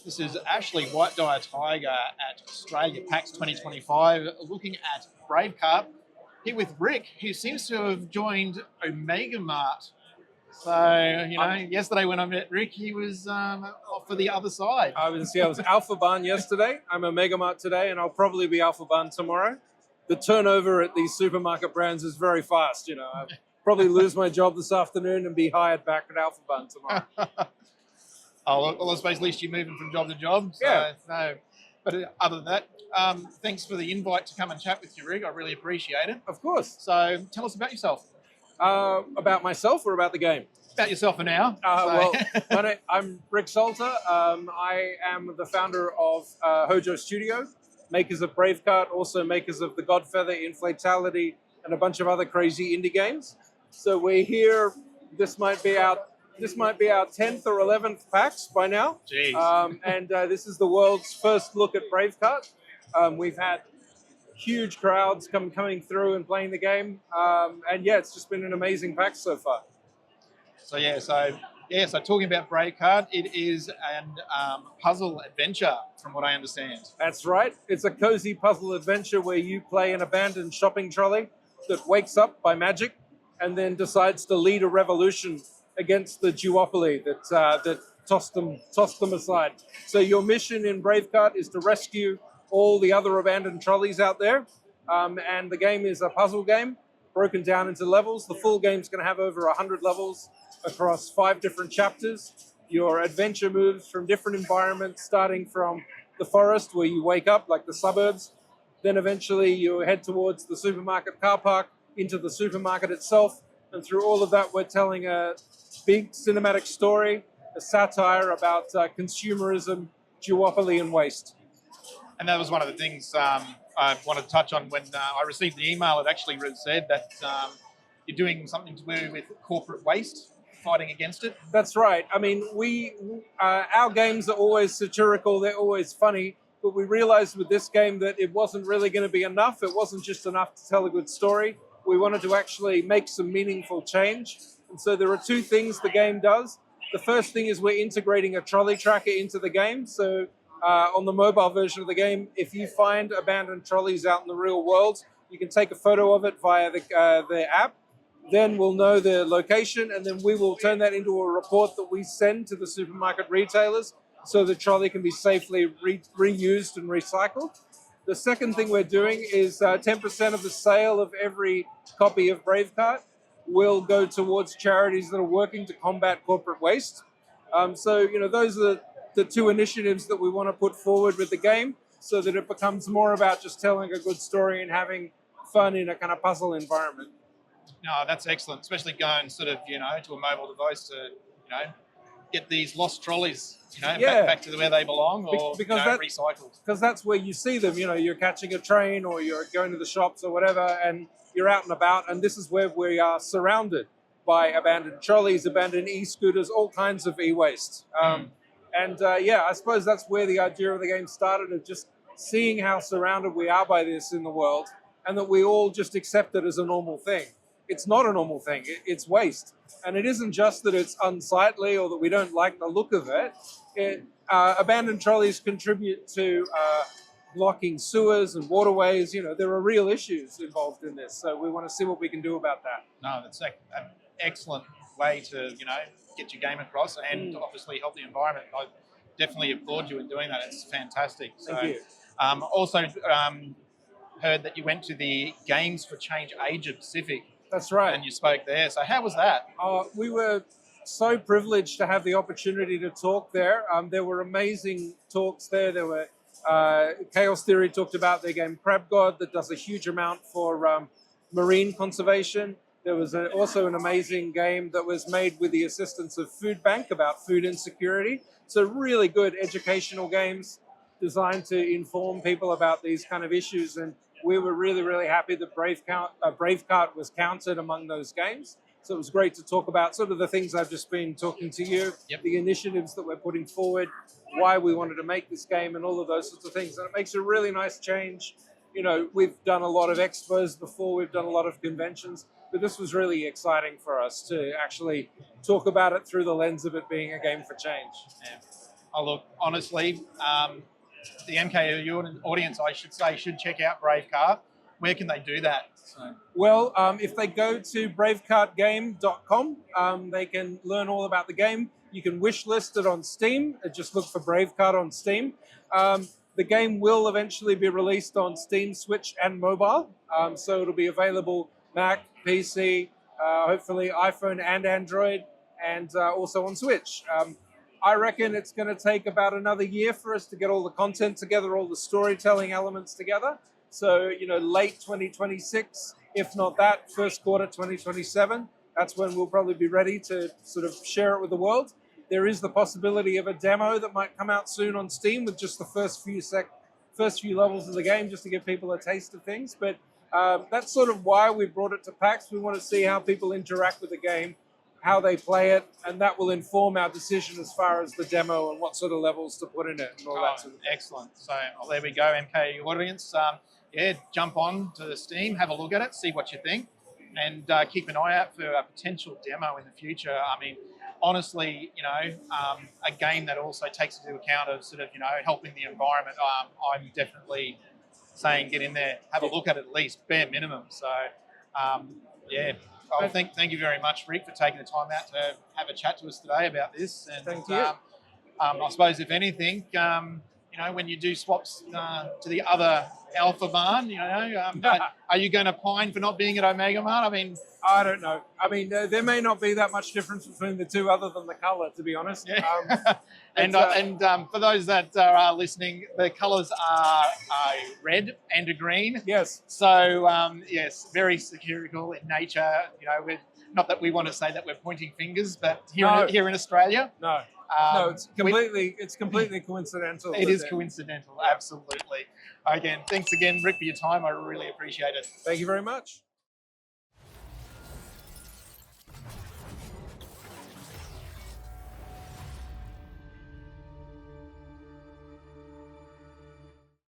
This is Ashley White Dye Tiger at Australia PAX 2025, looking at Braveheart. Here with Rick, who seems to have joined Omega Mart. So, yesterday when I met Rick, he was off for the other side. I was Alpha Barn yesterday. I'm Omega Mart today, and I'll probably be Alpha Barn tomorrow. The turnover at these supermarket brands is very fast. I'll probably lose my job this afternoon and be hired back at Alpha Barn tomorrow. Well, I suppose at least you're moving from job to job. So, Yeah. No. But other than that, thanks for the invite to come and chat with you, Rick. I really appreciate it. Of course. So tell us about yourself. About myself or about the game? About yourself for now. I'm Rick Salter. I am the founder of Hojo Studio, makers of Braveheart, also makers of The Godfeather, Inflatality, and a bunch of other crazy indie games. So we're here. This might be our 10th or 11th PAX by now. Jeez. And this is the world's first look at Braveheart. We've had huge crowds coming through and playing the game. It's just been an amazing PAX so far. So talking about Braveheart, it is a puzzle adventure, from what I understand. That's right. It's a cozy puzzle adventure where you play an abandoned shopping trolley that wakes up by magic and then decides to lead a revolution against the duopoly that tossed them aside. So your mission in Braveheart is to rescue all the other abandoned trolleys out there. And the game is a puzzle game broken down into levels. The full game's going to have over 100 levels across 5 different chapters. Your adventure moves from different environments, starting from the forest where you wake up, like the suburbs. Then eventually you head towards the supermarket car park, into the supermarket itself. And through all of that, we're telling a big cinematic story, a satire about consumerism, duopoly, and waste. And that was one of the things I wanted to touch on when I received the email. It actually said that you're doing something to do with corporate waste, fighting against it. That's right. I mean, our games are always satirical, they're always funny, but we realized with this game that it wasn't really going to be enough. It wasn't just enough to tell a good story. We wanted to actually make some meaningful change. And so there are 2 things the game does. The first thing is we're integrating a trolley tracker into the game. So on the mobile version of the game, if you find abandoned trolleys out in the real world, you can take a photo of it via the app. Then we'll know the location, and then we will turn that into a report that we send to the supermarket retailers so the trolley can be safely reused and recycled. The second thing we're doing is 10% of the sale of every copy of Braveheart will go towards charities that are working to combat corporate waste. Those are the 2 initiatives that we want to put forward with the game, so that it becomes more about just telling a good story and having fun in a kind of puzzle environment. No, that's excellent, especially going sort of, to a mobile device to, get these lost trolleys, back to where they belong, or recycled. Because that's where you see them. You're catching a train or you're going to the shops or whatever, and you're out and about, and this is where we are surrounded by abandoned trolleys, abandoned e-scooters, all kinds of e-waste. I suppose that's where the idea of the game started, of just seeing how surrounded we are by this in the world, and that we all just accept it as a normal thing. It's not a normal thing. It's waste. And it isn't just that it's unsightly or that we don't like the look of it. Abandoned trolleys contribute to blocking sewers and waterways. There are real issues involved in this. So we want to see what we can do about that. No, that's an excellent way to, get your game across and obviously help the environment. I definitely applaud you in doing that. It's fantastic. Thank you. Also heard that you went to the Games for Change Asia Pacific. That's right. And you spoke there. So how was that? We were so privileged to have the opportunity to talk there. There were amazing talks there. There were Chaos Theory talked about their game Crab God that does a huge amount for marine conservation. There was also an amazing game that was made with the assistance of Food Bank about food insecurity. So really good educational games designed to inform people about these kind of issues. And we were really, really happy that Braveheart was counted among those games. So it was great to talk about sort of the things I've just been talking to you, the initiatives that we're putting forward, why we wanted to make this game, and all of those sorts of things. And it makes a really nice change. We've done a lot of expos before, we've done a lot of conventions, but this was really exciting for us to actually talk about it through the lens of it being a game for change. Yeah. Oh, look, honestly, the MKU audience, I should say, should check out Brave Car. Where can they do that? So, Well, if they go to bravekartgame.com, they can learn all about the game. You can wish list it on Steam. Just look for Bravecart on Steam. The game will eventually be released on Steam, Switch, and mobile. So it'll be available Mac, PC, hopefully iPhone and Android, and also on Switch. I reckon it's going to take about another year for us to get all the content together, all the storytelling elements together. So, late 2026, if not that, first quarter 2027, that's when we'll probably be ready to sort of share it with the world. There is the possibility of a demo that might come out soon on Steam with just the first few levels of the game, just to give people a taste of things. But that's sort of why we brought it to PAX. We want to see how people interact with the game, how they play it, and that will inform our decision as far as the demo and what sort of levels to put in it and all that sort of thing. Excellent. So there we go, MKU audience. Jump on to Steam, have a look at it, see what you think, and keep an eye out for a potential demo in the future. I mean, honestly, a game that also takes into account of sort of, helping the environment. I'm definitely saying get in there, have a look at it at least, bare minimum. So, thank you very much, Rick, for taking the time out to have a chat to us today about this. And Thank you. I suppose, if anything, when you do swaps to the other Alpha Barn, are you going to pine for not being at Omega Mart? I mean, I don't know. I mean, there may not be that much difference between the two, other than the color, to be honest. Yeah. And for those that are listening, the colours are red and a green. Yes. So yes, very satirical in nature. Not that we want to say that we're pointing fingers, but here in Australia, no, it's completely coincidental. It is coincidental, absolutely. Again, thanks again, Rick, for your time. I really appreciate it. Thank you very much.